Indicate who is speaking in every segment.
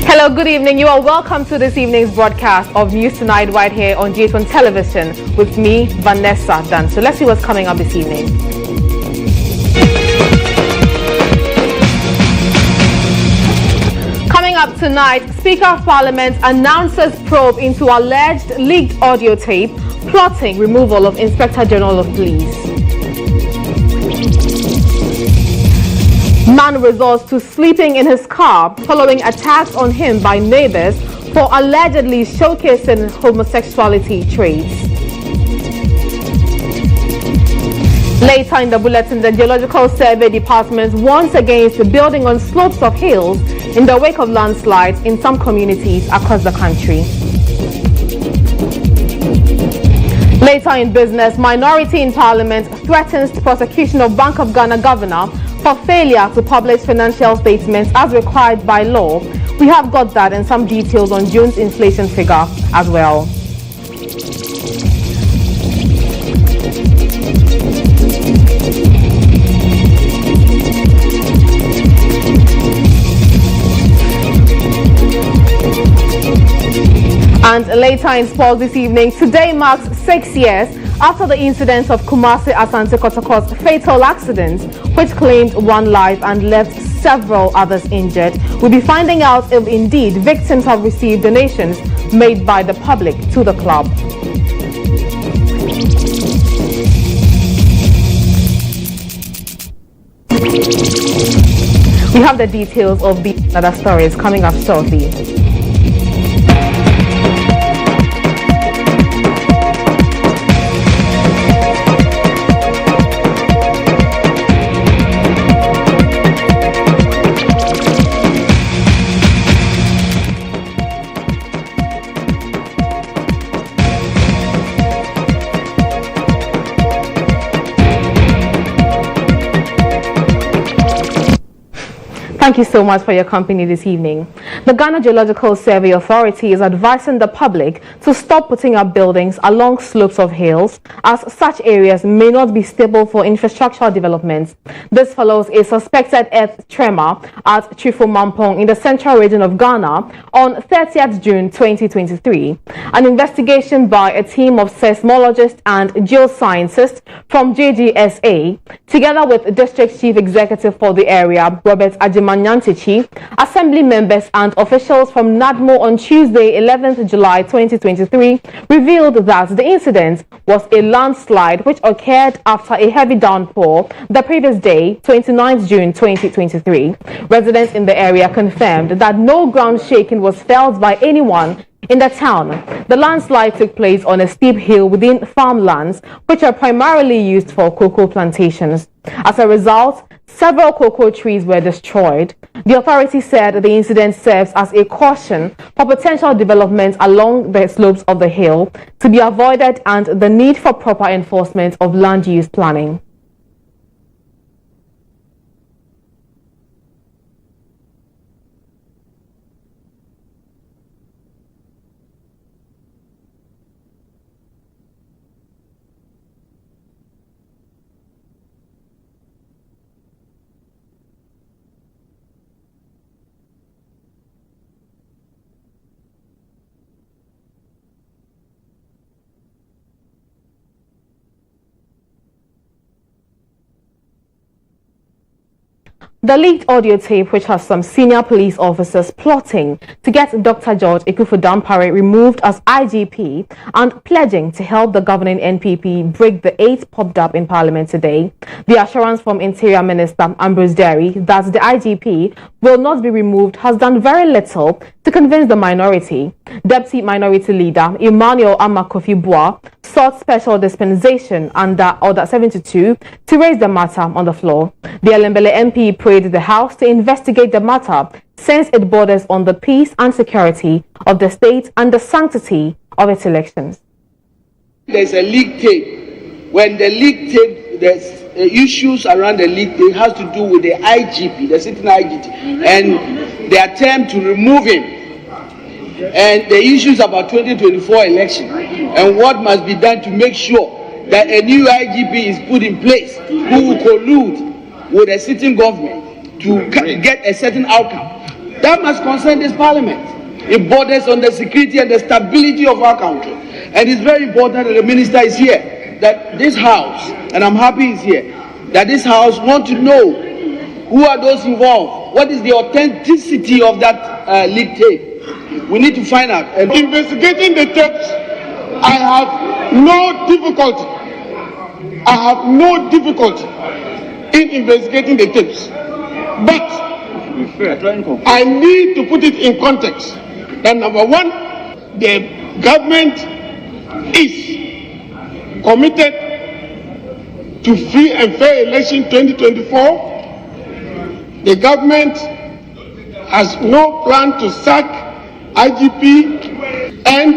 Speaker 1: Hello, good evening. You are welcome to this evening's broadcast of News Tonight right here on GHOne Television with me, Vanessa Dunn. So let's see what's coming up this evening. Coming up tonight, Speaker of Parliament announces probe into alleged leaked audio tape plotting removal of Inspector General of Police. Man resorts to sleeping in his car following attacks on him by neighbors for allegedly showcasing homosexuality traits. Later in the bulletin, the Geological Survey Department warns against building on slopes of hills in the wake of landslides in some communities across the country. Later in business, minority in Parliament threatens prosecution of Bank of Ghana governor for failure to publish financial statements as required by law. We have got that and some details on June's inflation figure as well. And later in sports this evening, today marks 6 years after the incident of Kumasi Asante Kotoko's fatal accident, which claimed one life and left several others injured. We'll be finding out if indeed victims have received donations made by the public to the club. We have the details of these other stories coming up shortly. Thank you so much for your company this evening. The Ghana Geological Survey Authority is advising the public to stop putting up buildings along slopes of hills, as such areas may not be stable for infrastructural development. This follows a suspected earth tremor at Trifomampong in the central region of Ghana on 30th June 2023. An investigation by a team of seismologists and geoscientists from JGSA, together with District Chief Executive for the area, Robert Ajiman Nyantichi, assembly members and officials from NADMO on Tuesday, 11th July 2023, revealed that the incident was a landslide which occurred after a heavy downpour the previous day, 29th June 2023. Residents in the area confirmed that no ground shaking was felt by anyone in the town. The landslide took place on a steep hill within farmlands, which are primarily used for cocoa plantations. As a result, several cocoa trees were destroyed. The authority said the incident serves as a caution for potential development along the slopes of the hill to be avoided and the need for proper enforcement of land use planning. The leaked audio tape, which has some senior police officers plotting to get Dr. George Ekufu-Dampare removed as IGP and pledging to help the governing NPP break the 8 popped up in Parliament today. The assurance from Interior Minister Ambrose Derry that the IGP will not be removed has done very little to convince the minority. Deputy Minority Leader Emmanuel Amakofi-Boa sought special dispensation under Order 72 to raise the matter on the floor. The Elembele MP prayed the House to investigate the matter since it borders on the peace and security of the state and the sanctity of its elections.
Speaker 2: There's a leak tape. When the leak tape, there's issues around the leak tape has to do with the IGP, the sitting IGP, and the attempt to remove him. And the issues about 2024 election and what must be done to make sure that a new IGP is put in place who will collude with a sitting government to get a certain outcome. That must concern this Parliament. It borders on the security and the stability of our country. And it's very important that the Minister is here, that this House, and I'm happy he's here, that this House want to know who are those involved, what is the authenticity of that leak tape. We need to find out. And
Speaker 3: investigating the tapes, I have no difficulty. I have no difficulty in investigating the tapes. But I need to put it in context. That number one, the government is committed to free and fair election 2024. The government has no plan to sack IGP, and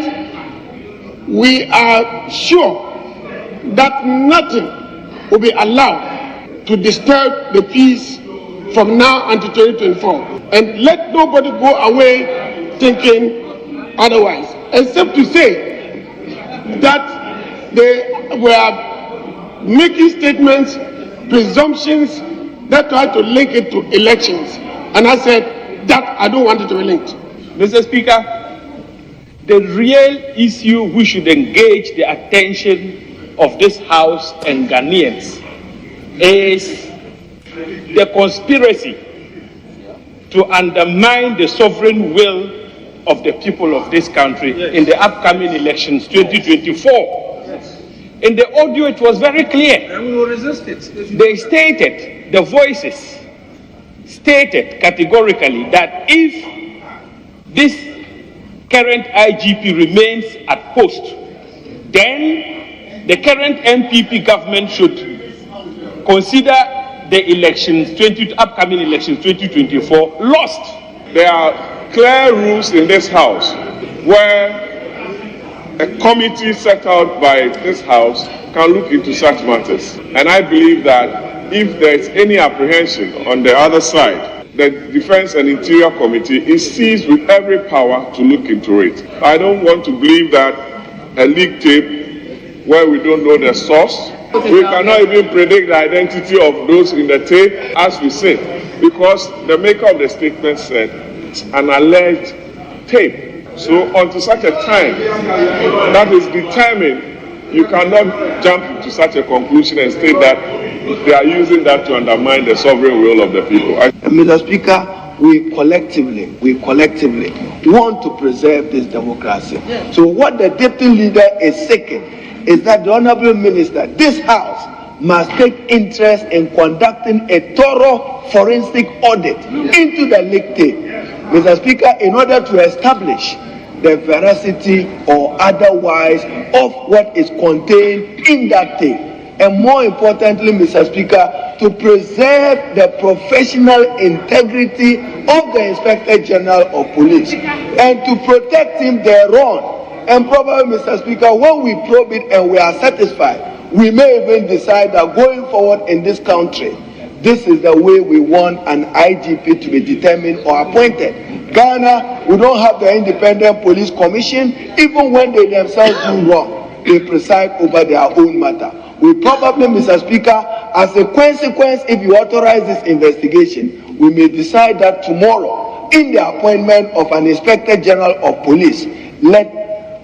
Speaker 3: we are sure that nothing will be allowed to disturb the peace from now until 2024. And let nobody go away thinking otherwise, except to say that they were making statements, presumptions that try to link it to elections. And I said that I don't want it to be linked.
Speaker 4: Mr. Speaker, the real issue we should engage the attention of this House and Ghanaians is the conspiracy to undermine the sovereign will of the people of this country in the upcoming elections 2024. In the audio, it was very clear.
Speaker 2: And we will resist it.
Speaker 4: They stated, the voices stated categorically that if this current IGP remains at post, then the current MPP government should consider the upcoming elections 2024 lost.
Speaker 5: There are clear rules in this House where a committee set out by this House can look into such matters. And I believe that if there is any apprehension on the other side, the Defense and Interior Committee is seized with every power to look into it. I don't want to believe that a leak tape where we don't know the source, we cannot even predict the identity of those in the tape as we sit, because the maker of the statement said it's an alleged tape. So until such a time that is determined, you cannot jump into such a conclusion and state that they are using that to undermine the sovereign will of the people.
Speaker 2: Mr. Speaker, we collectively want to preserve this democracy. Yeah. So what the deputy leader is seeking is that the Honorable Minister, this House, must take interest in conducting a thorough forensic audit into the leak tape, Mr. Speaker, in order to establish the veracity or otherwise of what is contained in that tape. And more importantly, Mr. Speaker, to preserve the professional integrity of the Inspector General of Police and to protect him thereon. And probably, Mr. Speaker, when we probe it and we are satisfied, we may even decide that going forward in this country, this is the way we want an IGP to be determined or appointed. Ghana, we don't have the Independent Police Commission. Even when they themselves do wrong, they preside over their own matter. We probably, Mr. Speaker, as a consequence, if you authorize this investigation, we may decide that tomorrow, in the appointment of an Inspector General of Police, let's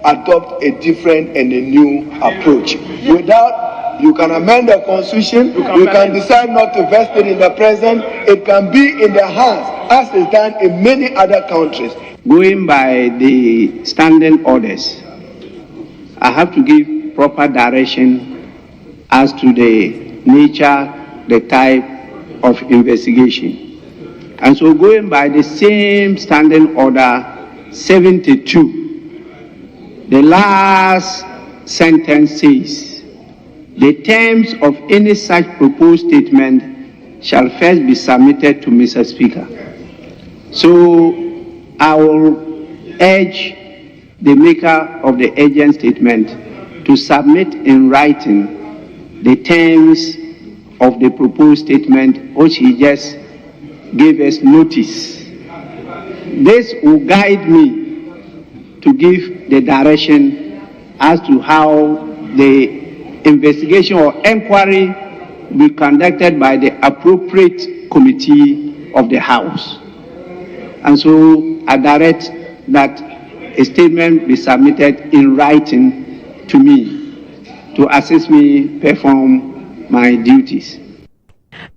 Speaker 2: adopt a different and a new approach. Without, you can amend the Constitution, you can decide not to vest it in the present, it can be in the hands, as is done in many other countries.
Speaker 6: Going by the standing orders, I have to give proper direction as to the nature, the type of investigation. And so going by the same standing order 72, the last sentence says, the terms of any such proposed statement shall first be submitted to Mr. Speaker. So I will urge the maker of the urgent statement to submit in writing the terms of the proposed statement which he just gave us notice. This will guide me to give the direction as to how the investigation or inquiry will be conducted by the appropriate committee of the House. And so I direct that a statement be submitted in writing to me to assist me perform my duties.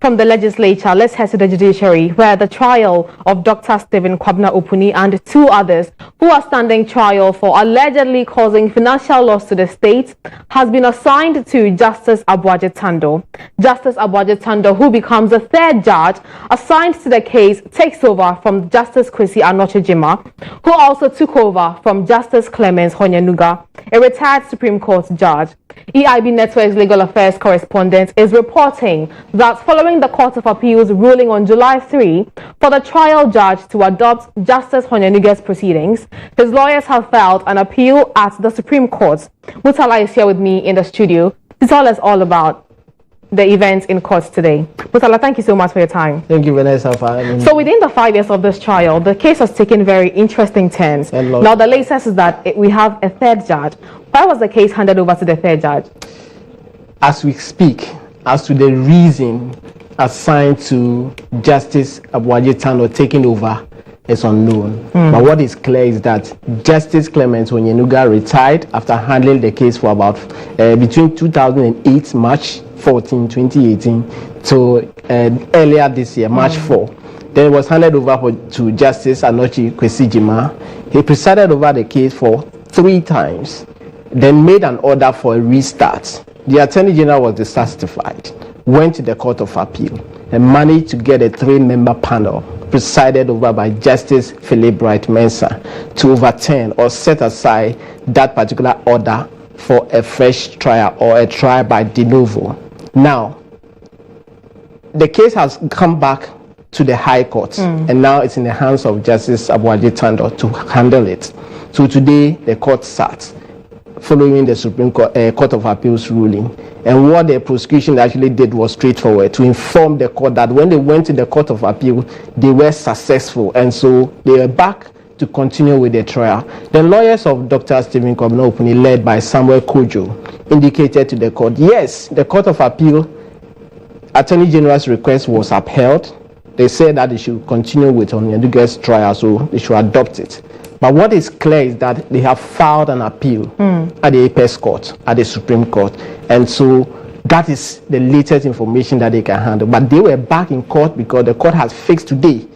Speaker 1: From the legislature, let's head to the judiciary, where the trial of Dr. Stephen Kwabena Opuni and two others who are standing trial for allegedly causing financial loss to the state has been assigned to Justice Abuaje Tando. Justice Abuaje Tando, who becomes the third judge assigned to the case, takes over from Justice Kwesi Anochejima, who also took over from Justice Clemens Honyanuga, a retired Supreme Court judge. EIB Network's legal affairs correspondent is reporting that following the Court of Appeals ruling on July 3 for the trial judge to adopt Justice Honyanuga's proceedings, his lawyers have filed an appeal at the Supreme Court. Mutala is here with me in the studio to tell us all about the events in court today. Mutala, thank you so much for your time.
Speaker 7: Thank you, Vanessa, for having me.
Speaker 1: So within the 5 years of this trial, the case has taken very interesting turns. Now the latest is that we have a third judge. Why was the case handed over to the third judge?
Speaker 7: As we speak, as to the reason assigned to Justice Abuaje Tando taking over, is unknown. But what is clear is that Justice Clement Onyenuga retired after handling the case for about between 2008, March 14, 2018, to earlier this year, March 4. Then it was handed over to Justice Anochi Kwesijima. He presided over the case for 3 times, then made an order for a restart. The Attorney General was dissatisfied, went to the Court of Appeal, and managed to get a 3-member panel presided over by Justice Philip Bright Mensah to overturn or set aside that particular order for a fresh trial or a trial by de novo. Now, the case has come back to the High Court, and now it's in the hands of Justice Abuaji Tando to handle it. So today, the court sat, following the Supreme Court, Court of Appeals ruling. And what the prosecution actually did was straightforward, to inform the court that when they went to the Court of Appeal, they were successful, and so they were back to continue with the trial. The lawyers of Dr. Stephen Kwabena Opuni, led by Samuel Kojo, indicated to the court, yes, the Court of Appeal Attorney General's request was upheld. They said that they should continue with Onyenuga's trial, so they should adopt it. But what is clear is that they have filed an appeal at the Apex Court, at the Supreme Court. And so that is the latest information that they can handle. But they were back in court because the court has fixed today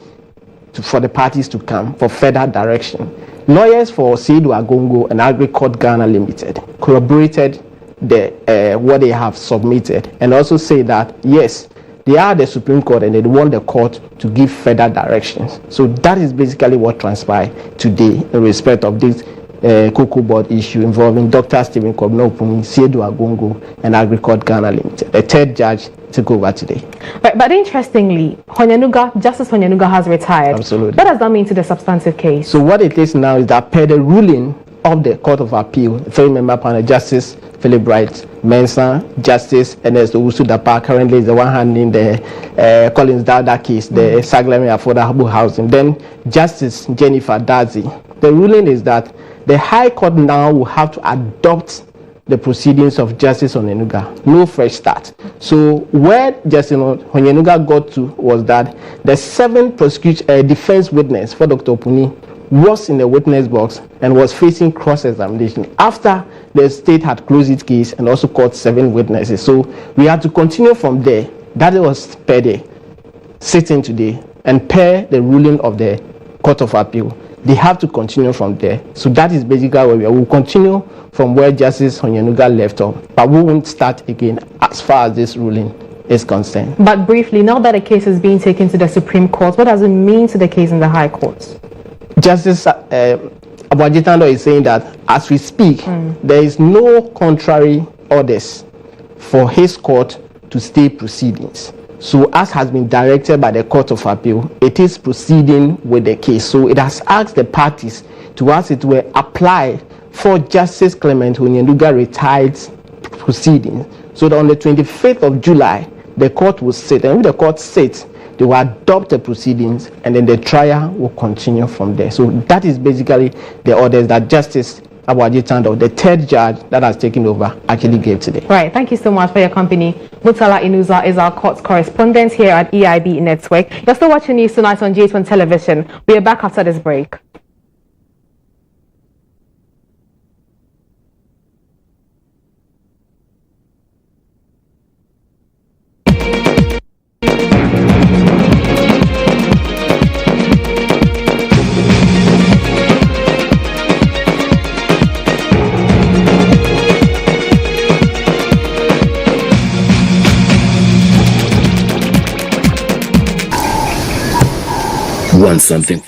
Speaker 7: for the parties to come for further direction. Lawyers for Seidu Agongo and Agri-Court Ghana Limited corroborated what they have submitted, and also say that, yes, they are the Supreme Court and they want the court to give further directions. So that is basically what transpired today in respect of this Cocoa Board issue involving Dr. Stephen Kwabena Opuni, Seidu Agongo, and Agri-Court Ghana Limited. The 3rd judge took over today. But interestingly, Justice Onyenuga has retired. Absolutely. What does that mean to the substantive case? So what it is now is that per the ruling of the Court of Appeal, 3-member panel, Justice Philip Bright Mensah, Justice Ernest Owusu Dapa, currently is the one handling the Collins Dada case, the Saglemi Affordable Housing. Then Justice Jennifer Dazi. The ruling is that the High Court now will have to adopt the proceedings of Justice Onyenuga. No fresh start. So where Justice Onyenuga got to was that the 7th defense witness for Dr. Opuni was in the witness box and was facing cross-examination after the state had closed its case and also called 7 witnesses. So we had to continue from there. That was per the sitting today, and per the ruling of the Court of Appeal, they have to continue from there. So that is basically where we are. We'll continue from where Justice Onyenuga left off, but we won't start again as far as this ruling is concerned. But briefly, now that the case is being taken to the Supreme Court, what does it mean to the case in the High Court? Justice Abuaji Tando is saying that as we speak, there is no contrary orders for his court to stay proceedings. So as has been directed by the Court of Appeal, it is proceeding with the case. So it has asked the parties to, as it were, apply for Justice Clement Onyenuga retired proceedings. So that on the 25th of July, the court will sit, and when the court sits, they will adopt the proceedings, and then the trial will continue from there. So that is basically the orders that Justice Abuaji Tando, the 3rd judge that has taken over, actually gave today. Right. Thank you so much for your company. Mutala Inuza is our court correspondent here at EIB Network. You're still watching News Tonight on GHOne Television. We are back after this break.
Speaker 8: Want something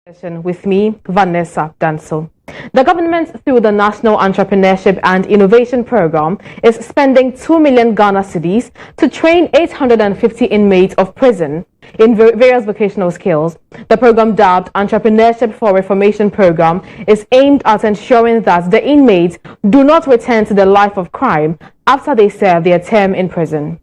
Speaker 1: With me, Vanessa Danso. The government, through the National Entrepreneurship and Innovation Program, is spending 2 million Ghana cedis to train 850 inmates of prison in various vocational skills. The program, dubbed Entrepreneurship for Reformation Program, is aimed at ensuring that the inmates do not return to the life of crime after they serve their term in prison.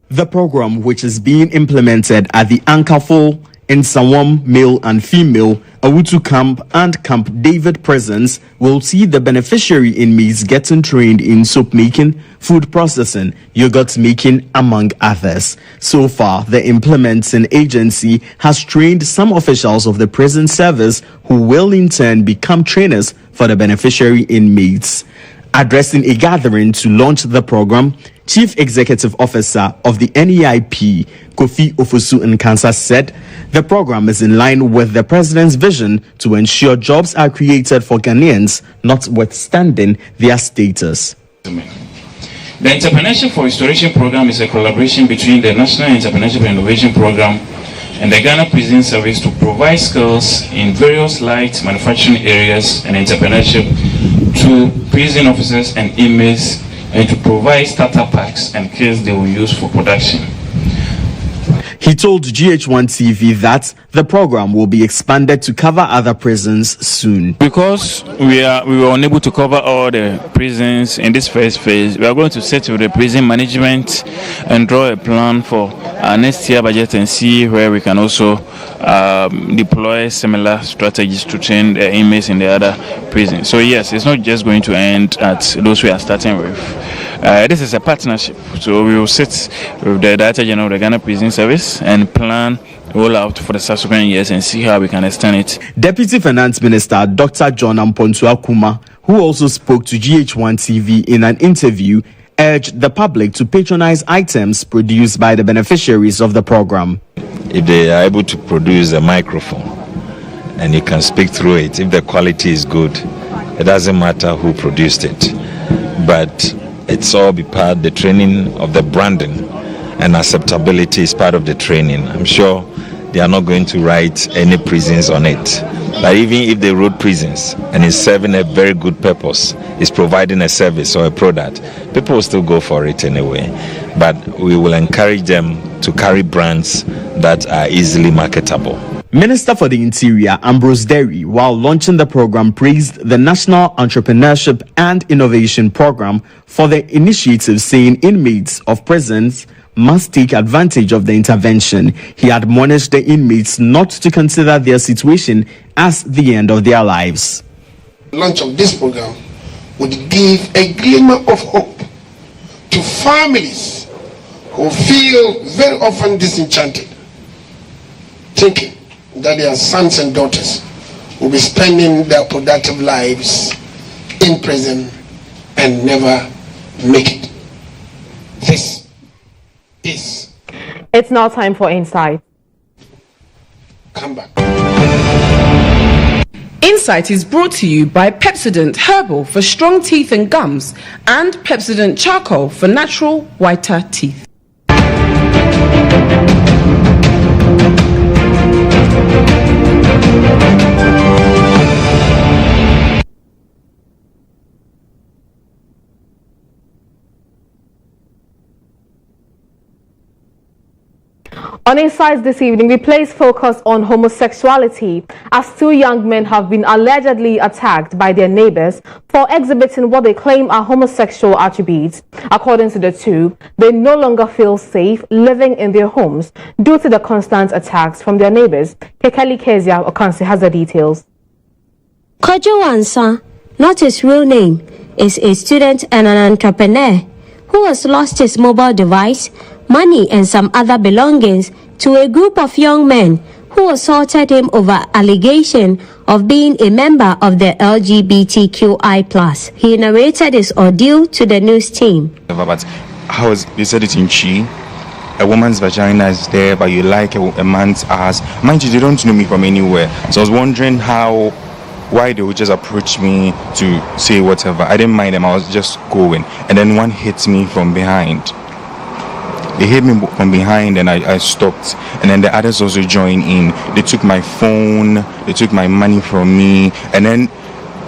Speaker 8: The program, which is being implemented at the Ankafo, in Sawam male and female Awutu Camp and Camp David prisons, will see the beneficiary inmates getting trained in soap making, food processing, yogurt making, among others. So far, the implementing agency has trained some officials of the prison service who will in turn become trainers for the beneficiary inmates. Addressing a gathering to launch the program, Chief Executive Officer of the NEIP, Kofi Ofosu Nkansa, said the program is in line with the President's vision to ensure jobs are created for Ghanaians, notwithstanding their status.
Speaker 9: The Entrepreneurship for Restoration Program is a collaboration between the National Entrepreneurship and Innovation Program and the Ghana Prison Service to provide skills in various light manufacturing areas and entrepreneurship to prison officers and inmates, and to provide starter packs and kits they will use for production.
Speaker 8: He told GHOne TV that the program will be expanded to cover other prisons soon.
Speaker 9: Because we were unable to cover all the prisons in this first phase, we are going to sit with the prison management and draw a plan for our next year budget and see where we can also deploy similar strategies to train the inmates in the other prisons. So yes, it's not just going to end at those we are starting with. This is a partnership, so we will sit with the Director General of the Ghana Prison Service and plan roll out for the subsequent years and see how we can extend it.
Speaker 8: Deputy Finance Minister Dr. John Ampontua Kuma, who also spoke to GHOne TV in an interview, urged the public to patronize items produced by the beneficiaries of the program.
Speaker 10: If they are able to produce a microphone and you can speak through it, if the quality is good, it doesn't matter who produced it. But it's all be part of the training of the branding, and acceptability is part of the training. I'm sure they are not going to write any prisons on it. But even if they wrote prisons and it's serving a very good purpose, it's providing a service or a product, people will still go for it anyway. But we will encourage them to carry brands that are easily marketable.
Speaker 8: Minister for the Interior Ambrose Derry, while launching the program, praised the National Entrepreneurship and Innovation Program for the initiative, saying inmates of prisons must take advantage of the intervention. He admonished the inmates not to consider their situation as the end of their lives.
Speaker 3: The launch of this program would give a glimmer of hope to families who feel very often disenchanted, thinking that their sons and daughters will be spending their productive lives in prison and never make it. This is.
Speaker 1: It's now time for Insight.
Speaker 3: Come back.
Speaker 11: Insight is brought to you by Pepsodent Herbal for strong teeth and gums and Pepsodent Charcoal for natural whiter teeth.
Speaker 1: On Insights this evening, we place focus on homosexuality as two young men have been allegedly attacked by their neighbors for exhibiting what they claim are homosexual attributes. According to the two, they no longer feel safe living in their homes due to the constant attacks from their neighbors. Kekeli Kezia Okansi has the details.
Speaker 12: Kojo Ansa, not his real name, is a student and an entrepreneur who has lost his mobile device, money and some other belongings to a group of young men who assaulted him over allegation of being a member of the LGBTQI+. He narrated his ordeal to the news team.
Speaker 13: But how is, they said it in Chi, a woman's vagina is there, but you like a man's ass. Mind you, they don't know me from anywhere. So I was wondering why they would just approach me to say whatever. I didn't mind them, I was just going. And then one hits me from behind. They hit me from behind and I stopped. And then the others also joined in. They took my phone, they took my money from me, and then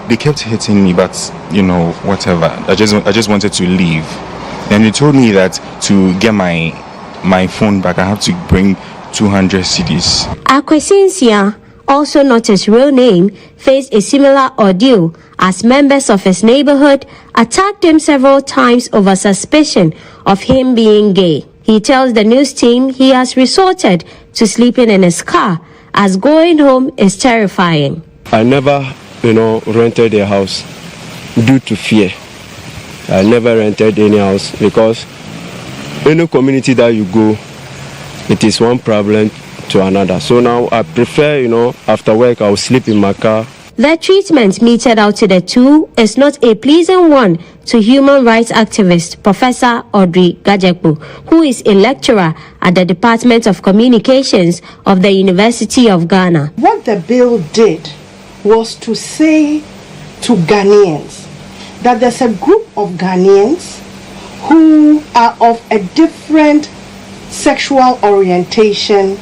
Speaker 13: they kept hitting me, but whatever. I just wanted to leave. And they told me that to get my phone back, I have to bring 200 cedis.
Speaker 12: Akwesinsia, also not his real name, faced a similar ordeal as members of his neighborhood attacked him several times over suspicion of him being gay. He tells the news team he has resorted to sleeping in his car as going home is terrifying.
Speaker 14: I never, rented a house due to fear. I never rented any house because any community that you go, it is one problem to another. So now I prefer, after work I'll sleep in my car.
Speaker 12: The treatment meted out to the two is not a pleasing one to human rights activist Professor Audrey Gajekpo, who is a lecturer at the Department of Communications of the University of Ghana.
Speaker 15: What the bill did was to say to Ghanaians that there's a group of Ghanaians who are of a different sexual orientation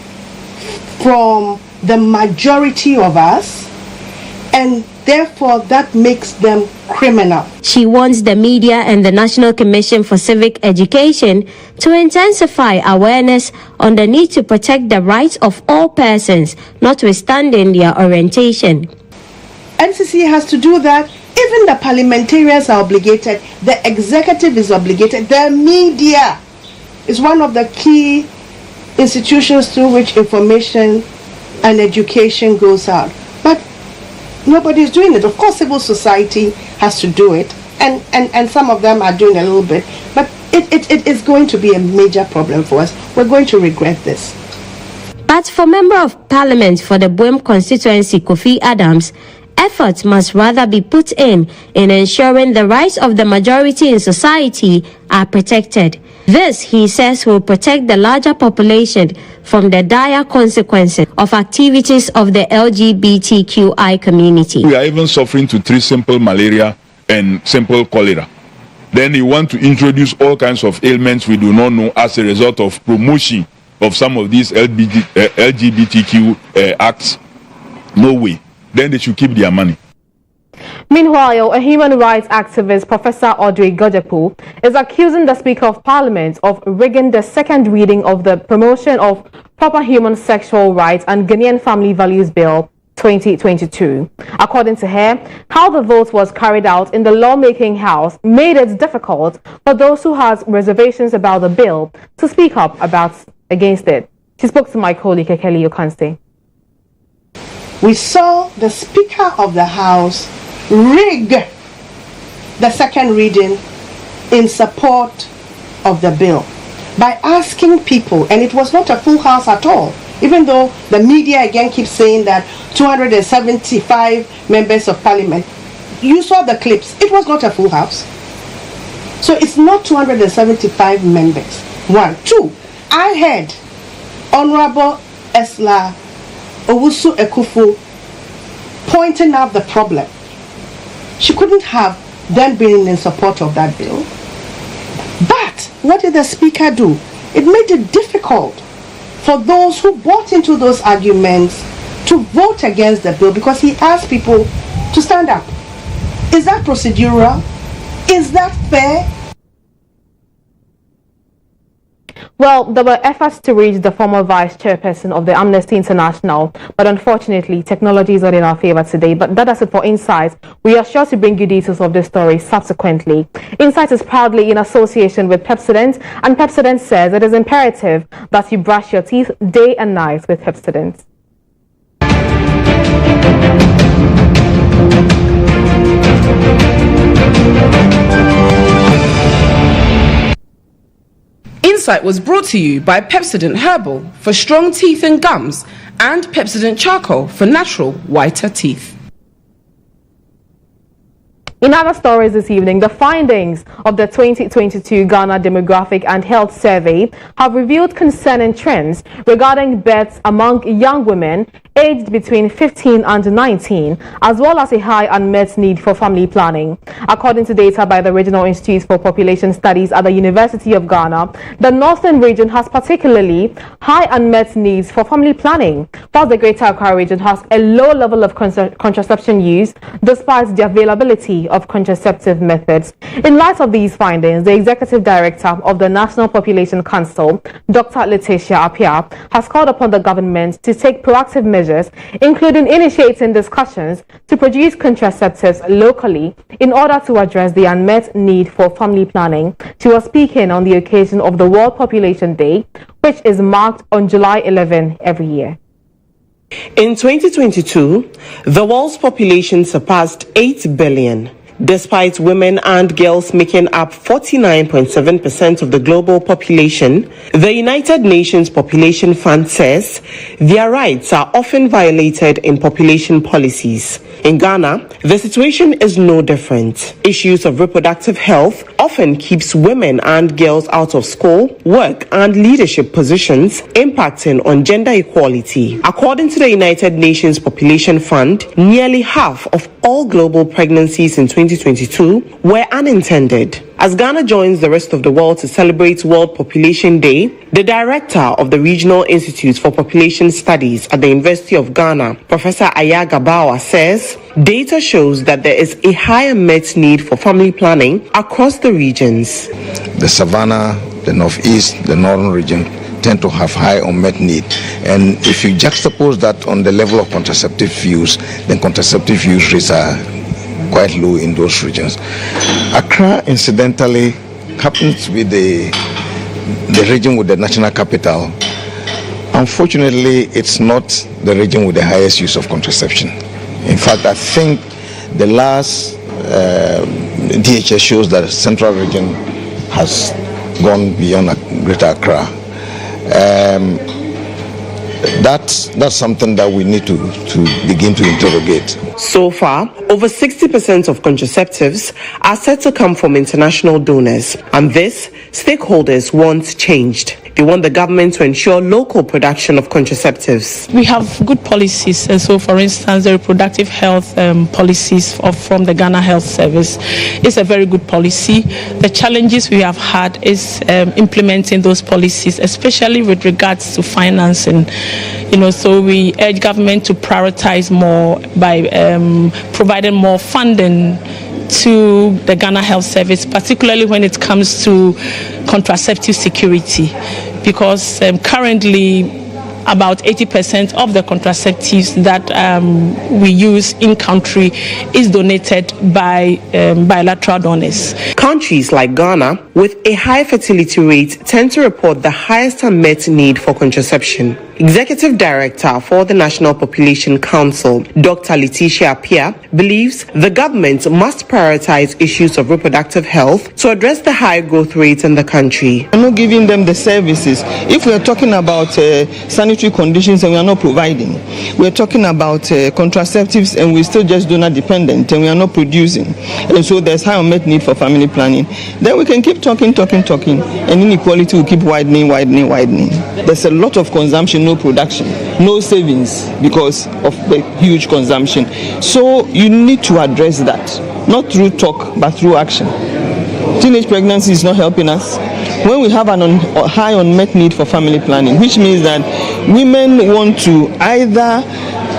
Speaker 15: from the majority of us, and therefore that makes them criminal.
Speaker 12: She wants the media and the National Commission for Civic Education to intensify awareness on the need to protect the rights of all persons, notwithstanding their orientation.
Speaker 15: NCC has to do that. Even the parliamentarians are obligated, the executive is obligated, the media is one of the key institutions through which information and education goes out. But nobody is doing it. Of course, civil society has to do it, and some of them are doing a little bit, but it is going to be a major problem for us. We're going to regret this.
Speaker 12: But for Member of Parliament for the Buem constituency, Kofi Adams, efforts must rather be put in ensuring the rights of the majority in society are protected. This, he says, will protect the larger population from the dire consequences of activities of the LGBTQI community.
Speaker 16: We are even suffering to treat simple malaria and simple cholera. Then you want to introduce all kinds of ailments we do not know as a result of promotion of some of these LGBTQ acts. No way. Then they should keep their money.
Speaker 1: Meanwhile, a human rights activist, Professor Audrey Gajekpo, is accusing the Speaker of Parliament of rigging the second reading of the Promotion of Proper Human Sexual Rights and Ghanaian Family Values Bill 2022. According to her, how the vote was carried out in the lawmaking house made it difficult for those who had reservations about the bill to speak up against it. She spoke to my colleague, Kekeli Okanse.
Speaker 15: We saw the Speaker of the House rig the second reading in support of the bill by asking people, and it was not a full house at all, even though the media again keeps saying that 275 members of Parliament. You saw the clips. It was not a full house. So it's not 275 members. 1. 2. I heard Honorable Esla Owusu Ekufu pointing out the problem. She couldn't have then been in support of that bill. But what did the Speaker do? It made it difficult for those who bought into those arguments to vote against the bill because he asked people to stand up. Is that procedural? Is that fair?
Speaker 1: Well, there were efforts to reach the former vice chairperson of the Amnesty International, but unfortunately, technology is not in our favor today. But that does it for Insight. We are sure to bring you details of this story subsequently. Insight is proudly in association with Pepsodent, and Pepsodent says it is imperative that you brush your teeth day and night with Pepsodent.
Speaker 11: Insight was brought to you by Pepsodent Herbal for strong teeth and gums and Pepsodent Charcoal for natural whiter teeth.
Speaker 1: In other stories this evening, the findings of the 2022 Ghana Demographic and Health Survey have revealed concerning trends regarding births among young women aged between 15 and 19, as well as a high unmet need for family planning. According to data by the Regional Institute for Population Studies at the University of Ghana, the Northern region has particularly high unmet needs for family planning, while the Greater Accra region has a low level of contraception use despite the availability of contraceptive methods. In light of these findings, the Executive Director of the National Population Council, Dr. Letitia Appiah, has called upon the government to take proactive measures, including initiating discussions to produce contraceptives locally in order to address the unmet need for family planning. She was speaking on the occasion of the World Population Day, which is marked on July 11 every year.
Speaker 17: In 2022, the world's population surpassed 8 billion. Despite women and girls making up 49.7% of the global population, the United Nations Population Fund says their rights are often violated in population policies. In Ghana, the situation is no different. Issues of reproductive health often keeps women and girls out of school, work, and leadership positions, impacting on gender equality. According to the United Nations Population Fund, nearly half of all global pregnancies in 2022 were unintended. As Ghana joins the rest of the world to celebrate World Population Day, the director of the Regional Institute for Population Studies at the University of Ghana, Professor Ayaga Bawa, says data shows that there is a high unmet need for family planning across the regions.
Speaker 18: The Savannah, the Northeast, the Northern region tend to have high unmet need. And if you juxtapose that on the level of contraceptive use, then contraceptive use rates are quite low in those regions. Accra, incidentally, happens to be the region with the national capital. Unfortunately, it's not the region with the highest use of contraception. In fact, I think the last DHS shows that the central region has gone beyond Greater Accra. That's something that we need to begin to interrogate.
Speaker 17: So far, over 60% of contraceptives are said to come from international donors, and this stakeholders want changed. They want the government to ensure local production of contraceptives.
Speaker 19: We have good policies, and so for instance, the reproductive health policies from the Ghana Health Service is a very good policy. The challenges we have had is implementing those policies, especially with regards to financing. So we urge government to prioritize more by providing more funding to the Ghana Health Service, particularly when it comes to contraceptive security, because currently about 80% of the contraceptives that we use in country is donated by bilateral donors.
Speaker 17: Countries like Ghana, with a high fertility rate, tend to report the highest unmet need for contraception. Executive Director for the National Population Council, Dr. Letitia Appiah, believes the government must prioritize issues of reproductive health to address the high growth rate in the country.
Speaker 20: We're not giving them the services. If we're talking about sanitary conditions and we are not providing, we're talking about contraceptives and we're still just donor dependent and we are not producing. And so there's high unmet need for family planning. Then we can keep talking, and inequality will keep widening. There's a lot of consumption, no production, no savings because of the huge consumption. So you need to address that, not through talk but through action. Teenage pregnancy is not helping us. When we have a high unmet need for family planning, which means that women want to either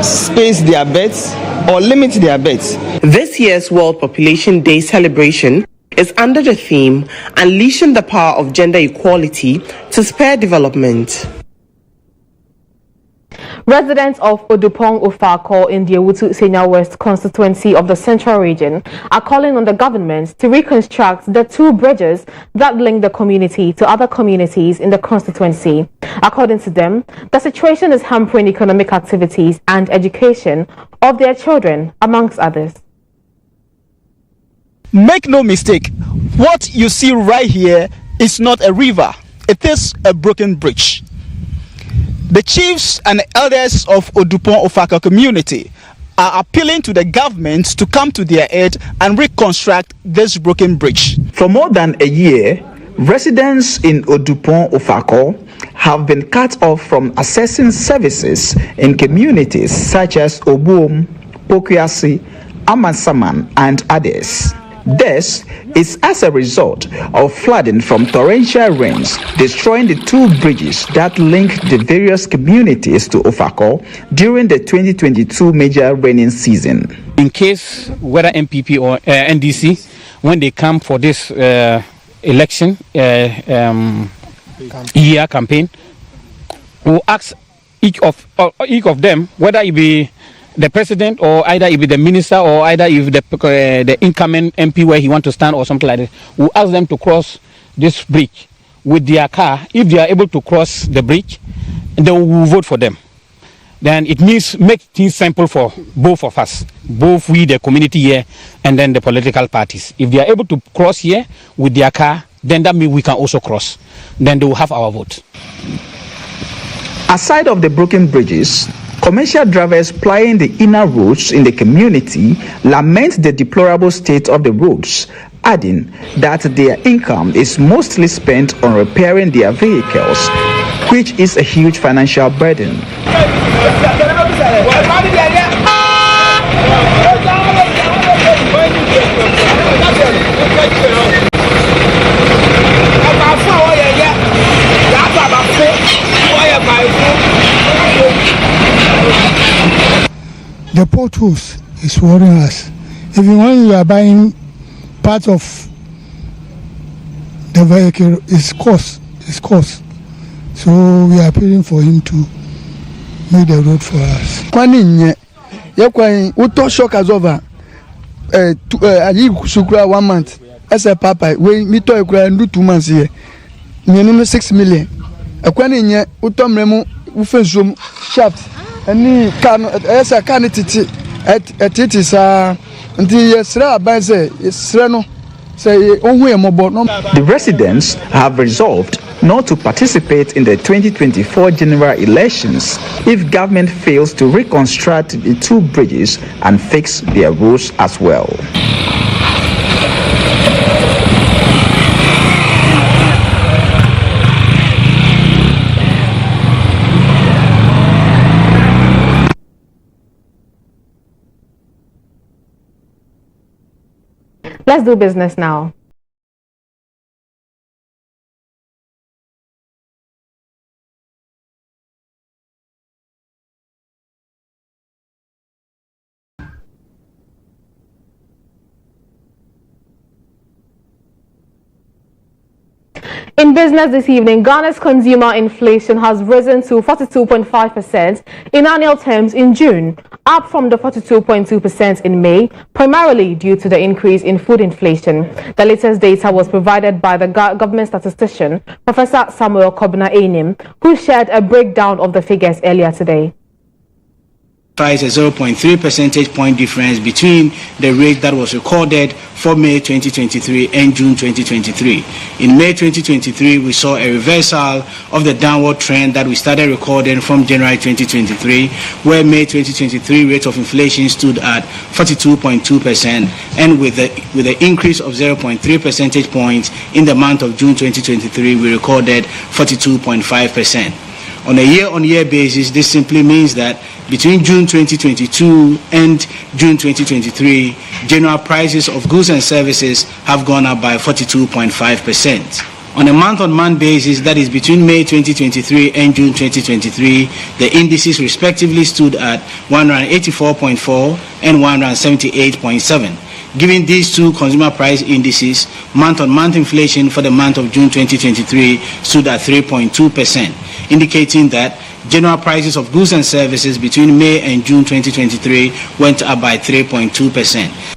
Speaker 20: space their bets or limit their bets.
Speaker 17: This year's World Population Day celebration is under the theme Unleashing the Power of Gender Equality to Spur Development.
Speaker 1: Residents of Odupong Ufako in the Ewutu Senior West constituency of the Central Region are calling on the government to reconstruct the two bridges that link the community to other communities in the constituency. According to them, the situation is hampering economic activities and education of their children, amongst others.
Speaker 21: Make no mistake, what you see right here is not a river, it is a broken bridge. The chiefs and elders of Odupong Ofaka community are appealing to the government to come to their aid and reconstruct this broken bridge.
Speaker 4: For more than a year, residents in Odupon Ofako have been cut off from accessing services in communities such as Obuom, Pokuasi, Amansaman, and others. This is as a result of flooding from torrential rains, destroying the two bridges that link the various communities to Ofako during the 2022 major raining season.
Speaker 22: In case whether MPP or NDC, when they come for this election year campaign, we'll ask each of them whether it be the president or either it be the minister or either if the incoming MP where he want to stand or something like that. We'll ask them to cross this bridge with their car. If they are able to cross the bridge, then we will vote for them. Then it means make things simple for both of us, both we, the community here, and then the political parties. If they are able to cross here with their car, then that means we can also cross. Then they will have our vote.
Speaker 4: Aside of the broken bridges, commercial drivers plying the inner roads in the community lament the deplorable state of the roads, adding that their income is mostly spent on repairing their vehicles, which is a huge financial burden.
Speaker 23: The potholes is worrying us. Even when you are buying part of the vehicle, it's cost. So we are appealing for him to make the road for us.
Speaker 24: Shock as over. Sukra 1 month. As a papa, we meet to do 2 months here. 6 million. A quanin, Utomremo, Ufensum, shaft. Any can as a candidate at it is until yes, by say it's Reno.
Speaker 4: The residents have resolved not to participate in the 2024 general elections if government fails to reconstruct the two bridges and fix their roads as well.
Speaker 1: Let's do business now. In business this evening, Ghana's consumer inflation has risen to 42.5% in annual terms in June, up from the 42.2% in May, primarily due to the increase in food inflation. The latest data was provided by the government statistician, Professor Samuel Kobna-Enim, who shared a breakdown of the figures earlier today.
Speaker 25: A 0.3 percentage point difference between the rate that was recorded for May 2023 and June 2023. In May 2023, we saw a reversal of the downward trend that we started recording from January 2023, where May 2023 rate of inflation stood at 42.2%, and with the increase of 0.3 percentage points in the month of June 2023, we recorded 42.5%. On a year-on-year basis, this simply means that between June 2022 and June 2023, general prices of goods and services have gone up by 42.5%. On a month-on-month basis, that is between May 2023 and June 2023, the indices respectively stood at 184.4 and 178.7. Given these two consumer price indices, month-on-month inflation for the month of June 2023 stood at 3.2%, indicating that general prices of goods and services between May and June 2023 went up by 3.2%.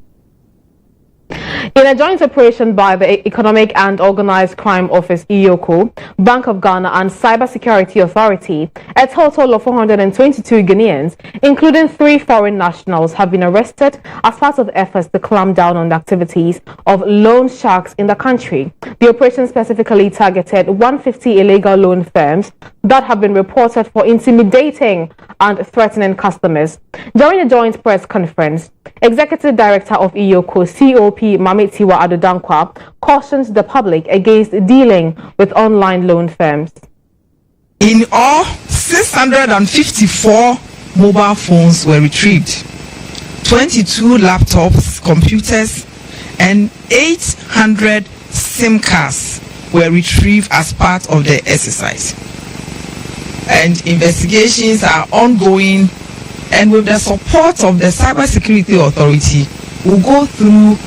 Speaker 1: In a joint operation by the Economic and Organized Crime Office (EOCO), Bank of Ghana and Cybersecurity Authority, a total of 422 Ghanaians, including 3 foreign nationals, have been arrested as part of efforts to clamp down on the activities of loan sharks in the country. The operation specifically targeted 150 illegal loan firms that have been reported for intimidating and threatening customers. During a joint press conference, Executive Director of EOCO, COP Mametiwa Adodankwa, cautions the public against dealing with online loan firms.
Speaker 2: In all, 654 mobile phones were retrieved, 22 laptops, computers, and 800 SIM cards were retrieved as part of the exercise. And investigations are ongoing, and with the support of the Cybersecurity Authority, we'll go through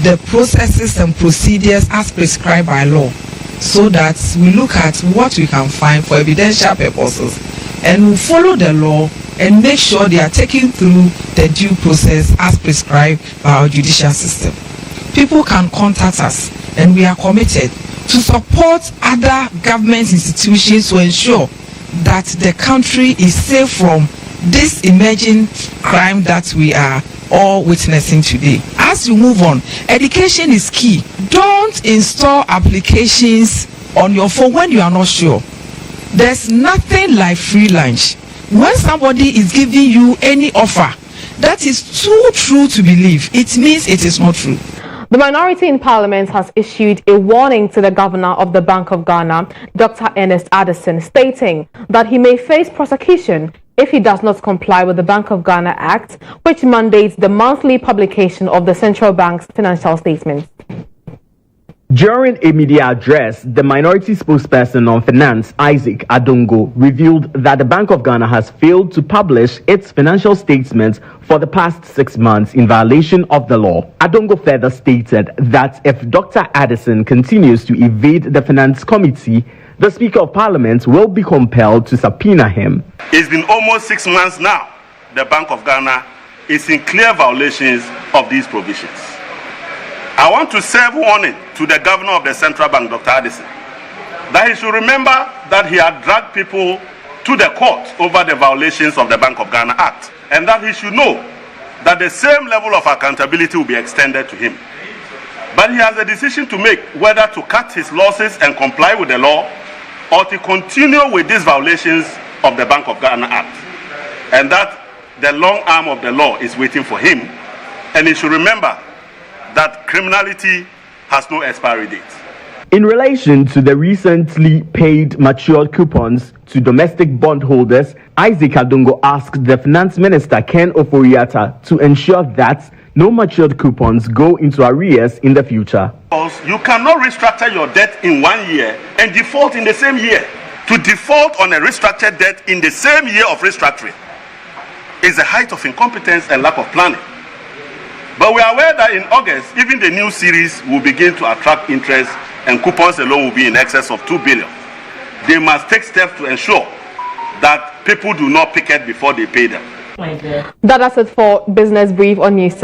Speaker 2: the processes and procedures as prescribed by law, so that we look at what we can find for evidential purposes, and we'll follow the law and make sure they are taken through the due process as prescribed by our judicial system. People can contact us, and we are committed to support other government institutions to ensure that the country is safe from this emerging crime that we are all witnessing today. As you move on, education is key. Don't install applications on your phone when you are not sure. There's nothing like free lunch. When somebody is giving you any offer that is too true to believe, it means it is not true.
Speaker 1: The minority in Parliament has issued a warning to the Governor of the Bank of Ghana, Dr. Ernest Addison, stating that he may face prosecution if he does not comply with the Bank of Ghana Act, which mandates the monthly publication of the central bank's financial statements.
Speaker 8: During a media address, the minority spokesperson on finance, Isaac Adongo, revealed that the Bank of Ghana has failed to publish its financial statements for the past 6 months in violation of the law. Adongo further stated that if Dr. Addison continues to evade the Finance Committee, the Speaker of Parliament will be compelled to subpoena him.
Speaker 5: It's been almost 6 months now. The Bank of Ghana is in clear violations of these provisions. I want to serve warning to the Governor of the Central Bank, Dr. Addison, that he should remember that he had dragged people to the court over the violations of the Bank of Ghana Act, and that he should know that the same level of accountability will be extended to him. But he has a decision to make whether to cut his losses and comply with the law, or to continue with these violations of the Bank of Ghana Act, and that the long arm of the law is waiting for him, and he should remember that criminality has no expiry date.
Speaker 8: In relation to the recently paid matured coupons to domestic bondholders, Isaac Adongo asked the Finance Minister Ken Ofori-Atta to ensure that no matured coupons go into arrears in the future.
Speaker 5: You cannot restructure your debt in 1 year and default in the same year. To default on a restructured debt in the same year of restructuring is the height of incompetence and lack of planning. But we are aware that in August, even the new series will begin to attract interest, and coupons alone will be in excess of 2 billion. They must take steps to ensure that people do not picket before they pay them.
Speaker 1: That's it for Business Brief on News.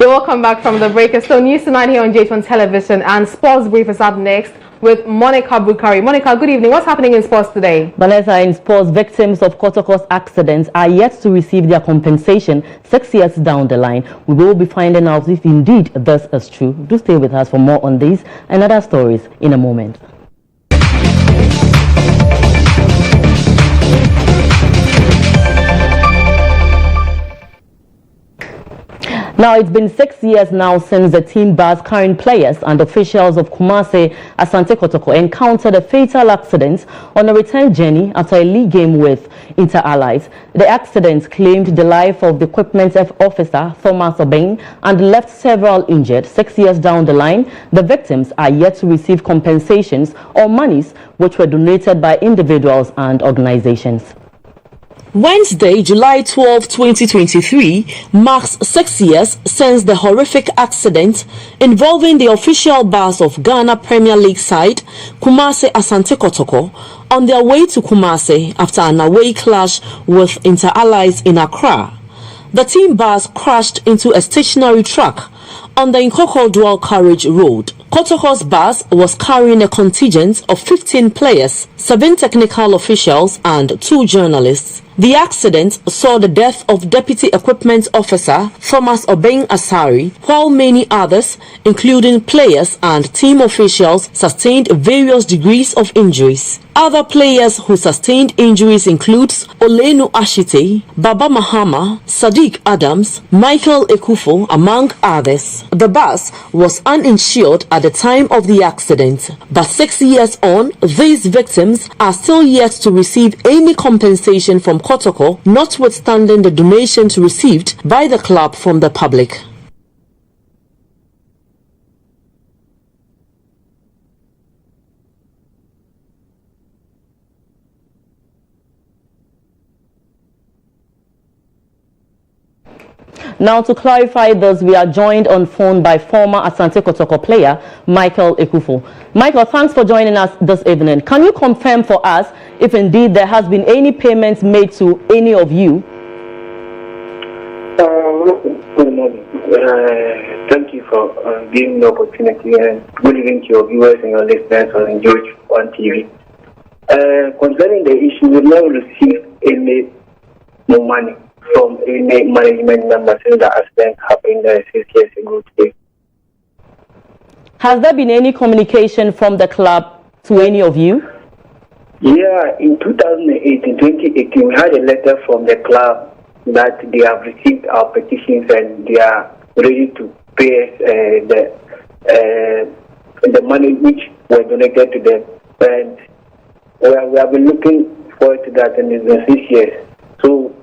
Speaker 1: You're welcome back from the break. It's still News Tonight here on GHOne Television, and Sports Brief is up next with Monica Bukari. Monica, good evening. What's happening in sports today?
Speaker 3: Vanessa, in sports, victims of Kotoko's accidents are yet to receive their compensation 6 years down the line. We will be finding out if indeed this is true. Do stay with us for more on these and other stories in a moment. Now, it's been 6 years now since the team bus carrying players and officials of Kumasi Asante Kotoko encountered a fatal accident on a return journey after a league game with Inter Allies. The accident claimed the life of the equipment officer, Thomas Obeng, and left several injured. 6 years down the line, the victims are yet to receive compensations or monies which were donated by individuals and organizations.
Speaker 6: Wednesday, July 12, 2023, marks 6 years since the horrific accident involving the official bus of Ghana Premier League side, Kumasi Asante Kotoko, on their way to Kumasi after an away clash with Inter Allies in Accra. The team bus crashed into a stationary truck on the Nkoko Dual Carriage Road. Kotoko's bus was carrying a contingent of 15 players, 7 technical officials and 2 journalists. The accident saw the death of Deputy Equipment Officer Thomas Obeng Asari, while many others, including players and team officials, sustained various degrees of injuries. Other players who sustained injuries include Olenu Ashite, Baba Mahama, Sadiq Adams, Michael Ekufo, among others. The bus was uninsured at the time of the accident, but 6 years on, these victims are still yet to receive any compensation from Kotoko, notwithstanding the donations received by the club from the public.
Speaker 3: Now, to clarify this, we are joined on phone by former Asante Kotoko player Michael Ekufo. Michael, thanks for joining us this evening. Can you confirm for us if indeed there has been any payments made to any of you?
Speaker 7: Good morning. Thank you for giving me the opportunity, and good evening to your viewers and your listeners on GHOne TV. Concerning the issue, we've not received any more money from any management member since the accident happened 6 years ago today.
Speaker 3: Has there been any communication from the club to any of you?
Speaker 7: Yeah, in 2018, we had a letter from the club that they have received our petitions and they are ready to pay the money which were donated to them. And we have been looking forward to that, and it's been 6 years. So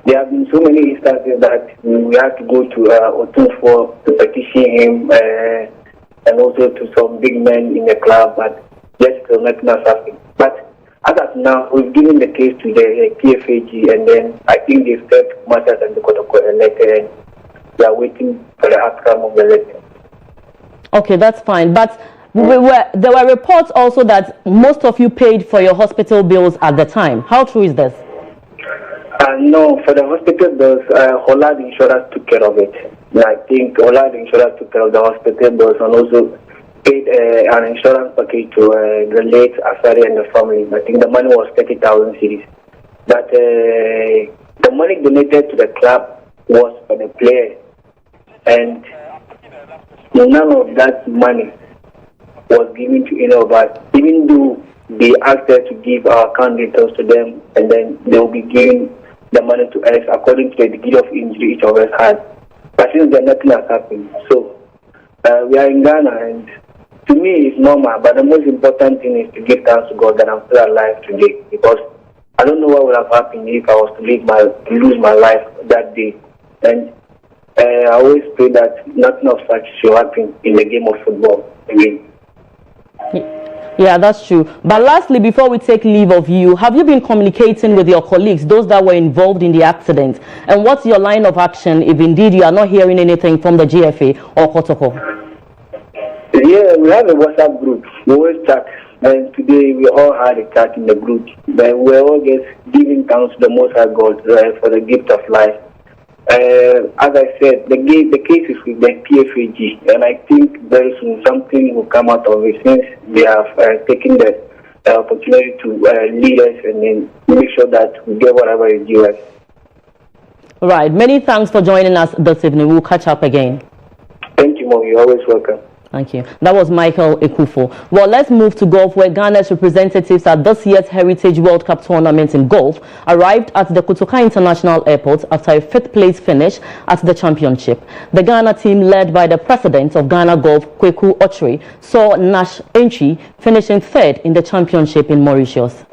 Speaker 7: there have been so many instances that we had to go to Otunfo to petition him and also to some big men in the club, but just nothing has happened. But as of now, we've given the case to the PFAG, and then I think they've sent matters and the Kotoko a letter, and we are waiting for the outcome of the letter.
Speaker 3: Okay, that's fine. But there were reports also that most of you paid for your hospital bills at the time. How true is this?
Speaker 7: No, for the hospital bills, Holland Insurance took care of it. I think Holland Insurance took care of the hospital bills and also paid an insurance package to the late Asari and the family. I think the money was 30,000 cedis. But the money donated to the club was for the players, and none of that money was given to any of us, even though they asked us to give our account details to them, and then they will be giving the money to us according to the degree of injury each of us had. But since then, nothing has happened. So we are in Ghana, and to me it's normal, but the most important thing is to give thanks to God that I'm still alive today, because I don't know what would have happened if I was to lose my life that day. And I always pray that nothing of such should happen in the game of football again.
Speaker 3: Yeah, that's true. But lastly, before we take leave of you, have you been communicating with your colleagues, those that were involved in the accident? And what's your line of action if indeed you are not hearing anything from the GFA or Kotoko?
Speaker 7: Yeah, we have a WhatsApp group. We always chat. And today we all had a chat in the group. But we're all just giving thanks to the Most High God for the gift of life. As I said, the case is with the PFAG, and I think very soon something will come out of it since they have taken the opportunity to lead us and then make sure that we get whatever is due us.
Speaker 3: Right. Many thanks for joining us this evening. We'll catch up again.
Speaker 7: Thank you, Mom. You're always welcome.
Speaker 3: Thank you. That was Michael Ekufo. Well, let's move to golf, where Ghana's representatives at this year's Heritage World Cup tournament in golf arrived at the Kotoka International Airport after a fifth-place finish at the championship. The Ghana team, led by the president of Ghana Golf, Kweku Ochre, saw Nash Entry finishing third in the championship in Mauritius.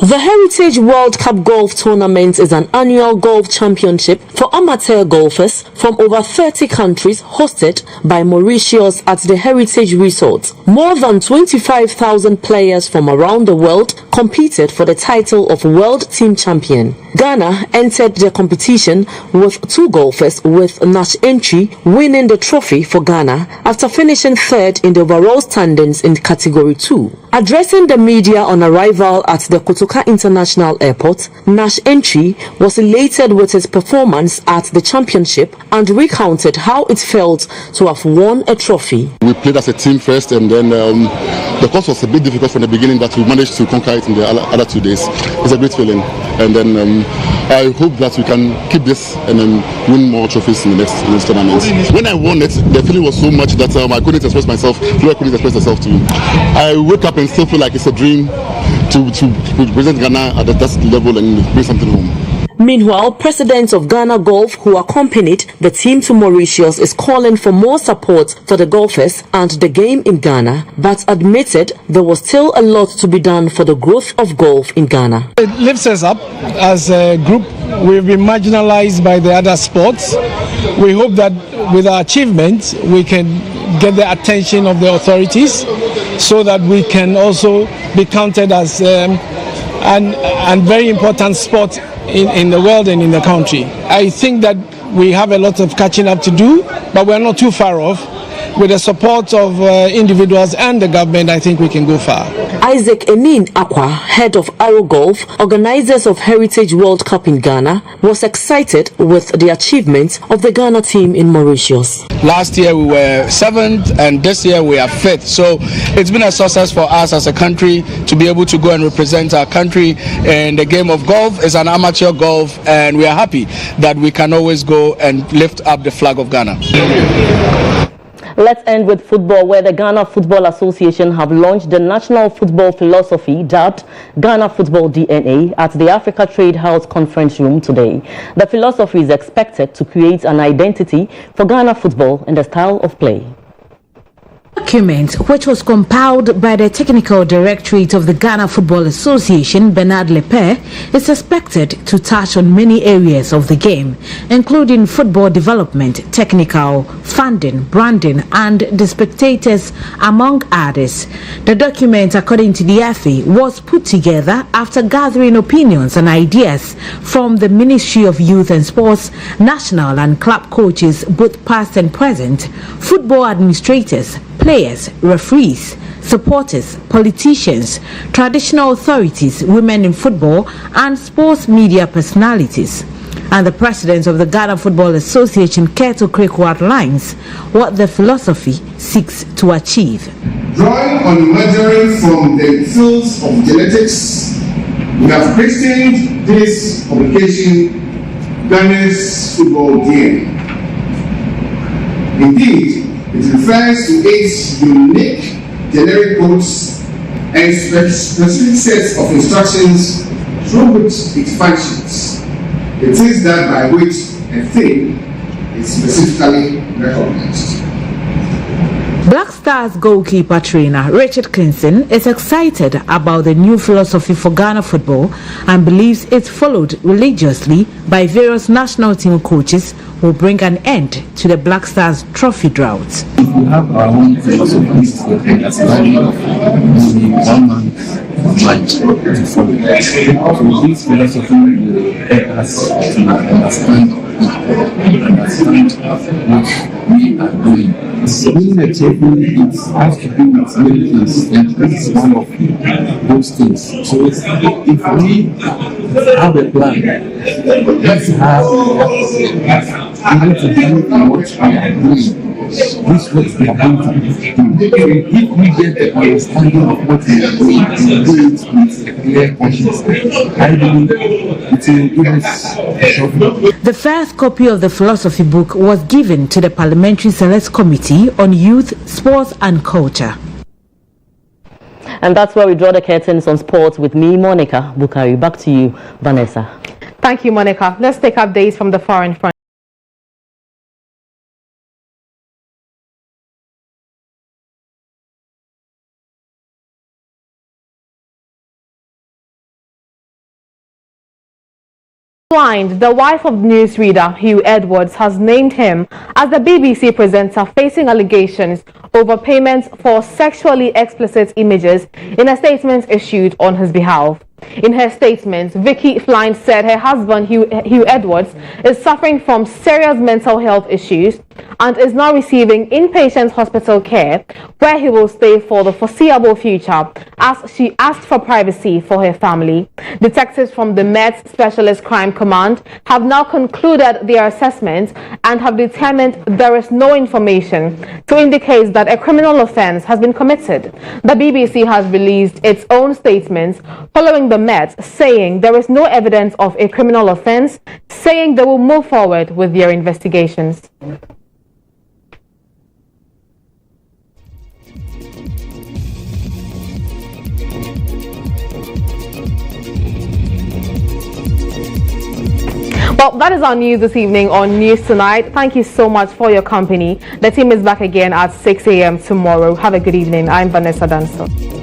Speaker 6: The Heritage World Cup Golf Tournament is an annual golf championship for amateur golfers from over 30 countries, hosted by Mauritius at the Heritage Resort. More than 25,000 players from around the world competed for the title of World Team Champion. Ghana entered the competition with 2 golfers, with Nash Entry winning the trophy for Ghana after finishing third in the overall standings in Category 2. Addressing the media on arrival at the Kotoka International Airport, Nash Entry was elated with his performance at the championship and recounted how it felt to have won a trophy.
Speaker 9: We played as a team first, and then the course was a bit difficult from the beginning, but we managed to conquer it in the other 2 days. It's a great feeling, and then I hope that we can keep this and then win more trophies in the next tournament. When I won it, the feeling was so much that I couldn't express myself. Flora couldn't express herself to me. I wake up and still feel like it's a dream to represent Ghana at that level and bring something home.
Speaker 6: Meanwhile, President of Ghana Golf, who accompanied the team to Mauritius, is calling for more support for the golfers and the game in Ghana, but admitted there was still a lot to be done for the growth of golf in Ghana.
Speaker 10: It lifts us up as a group. We've been marginalized by the other sports. We hope that with our achievements, we can get the attention of the authorities so that we can also be counted as an very important sport in the world and in the country. I think that we have a lot of catching up to do, but we're not too far off. With the support of individuals and the government, I think we can go far.
Speaker 6: Isaac Enin Aqua, head of Arrow Golf, organizers of Heritage World Cup in Ghana, was excited with the achievements of the Ghana team in Mauritius.
Speaker 12: Last year we were 7th and this year we are 5th. So it's been a success for us as a country to be able to go and represent our country in the game of golf. It's an amateur golf, and we are happy that we can always go and lift up the flag of Ghana.
Speaker 3: Let's end with football, where the Ghana Football Association have launched the national football philosophy, dubbed Ghana Football DNA, at the Africa Trade House Conference Room today. The philosophy is expected to create an identity for Ghana football and the style of play.
Speaker 13: Document, which was compiled by the Technical Directorate of the Ghana Football Association, Bernard Lepere, is expected to touch on many areas of the game, including football development, technical, funding, branding, and the spectators, among others. The document, according to the FA, was put together after gathering opinions and ideas from the Ministry of Youth and Sports, national and club coaches, both past and present, football administrators, players, referees, supporters, politicians, traditional authorities, women in football, and sports media personalities. And the president of the Ghana Football Association, Keto Kreko, outlines what the philosophy seeks to achieve.
Speaker 14: Drawing on measuring from the fields of genetics, we have christened this publication Ghana's Football DNA. Indeed, it refers to its unique generic codes and specific sets of instructions through which it functions. It is that by which a thing is specifically recognized.
Speaker 13: Black Stars goalkeeper trainer Richard Kinson is excited about the new philosophy for Ghana football and believes it's followed religiously by various national team coaches who will bring an end to the Black Stars trophy drought.
Speaker 26: We have our own philosophies that's very only 1 month mind to follow. So this philosophy will help us to understand what we are doing. winning a trophy, it has to do with many things, and this is one of those things. So if we have a plan, let's have able to do what we are doing. This what we are going to do. If we get the understanding of what we are doing and do it with a clear conscience, I believe it will give us a shot.
Speaker 13: The first copy of the philosophy book was given to the Parliamentary Select Committee on Youth, Sports and Culture.
Speaker 3: And that's where we draw the curtains on sports with me, Monica Bukari. Back to you, Vanessa.
Speaker 1: Thank you, Monica. Let's take updates from the foreign front. The wife of newsreader Hugh Edwards has named him as the BBC presenter facing allegations over payments for sexually explicit images in a statement issued on his behalf. In her statement, Vicky Flint said her husband, Hugh Edwards, is suffering from serious mental health issues and is now receiving inpatient hospital care where he will stay for the foreseeable future, as she asked for privacy for her family. Detectives from the Met Specialist Crime Command have now concluded their assessment and have determined there is no information to indicate that a criminal offence has been committed. The BBC has released its own statement following the Met, saying there is no evidence of a criminal offence, saying they will move forward with their investigations. Well, that is our news this evening on News Tonight. Thank you so much for your company. The team is back again at 6 a.m. tomorrow. Have a good evening. I'm Vanessa Danso.